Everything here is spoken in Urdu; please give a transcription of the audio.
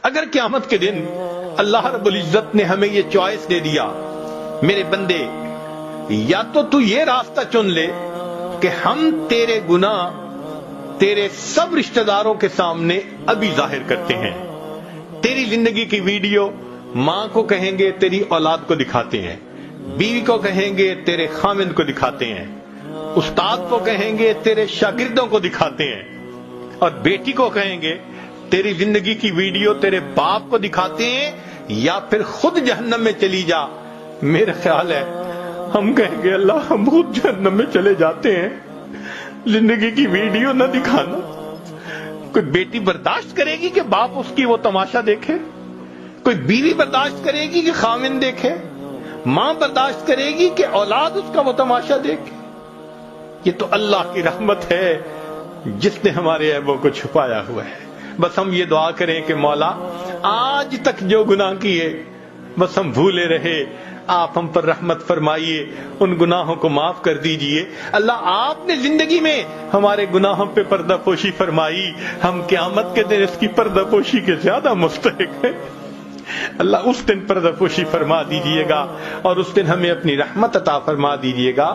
اگر قیامت کے دن اللہ رب العزت نے ہمیں یہ چوائس دے دیا، میرے بندے یا تو یہ راستہ چن لے کہ ہم تیرے گناہ تیرے سب رشتہ داروں کے سامنے ابھی ظاہر کرتے ہیں، تیری زندگی کی ویڈیو ماں کو کہیں گے تیری اولاد کو دکھاتے ہیں، بیوی کو کہیں گے تیرے خاوند کو دکھاتے ہیں، استاد کو کہیں گے تیرے شاگردوں کو دکھاتے ہیں، اور بیٹی کو کہیں گے تیری زندگی کی ویڈیو تیرے باپ کو دکھاتے ہیں، یا پھر خود جہنم میں چلی جا۔ میرا خیال ہے ہم کہیں گے اللہ ہم خود جہنم میں چلے جاتے ہیں، زندگی کی ویڈیو نہ دکھانا۔ کوئی بیٹی برداشت کرے گی کہ باپ اس کی وہ تماشا دیکھے؟ کوئی بیوی برداشت کرے گی کہ خاوند دیکھے؟ ماں برداشت کرے گی کہ اولاد اس کا وہ تماشا دیکھے؟ یہ تو اللہ کی رحمت ہے جس نے ہمارے عیبوں کو چھپایا ہوا ہے۔ بس ہم یہ دعا کریں کہ مولا آج تک جو گناہ کیے بس ہم بھولے رہے، آپ ہم پر رحمت فرمائیے، ان گناہوں کو معاف کر دیجئے۔ اللہ آپ نے زندگی میں ہمارے گناہوں پہ پردہ پوشی فرمائی، ہم قیامت کے دن اس کی پردہ پوشی کے زیادہ مستحق ہیں۔ اللہ اس دن پردہ پوشی فرما دیجئے گا اور اس دن ہمیں اپنی رحمت عطا فرما دیجئے گا۔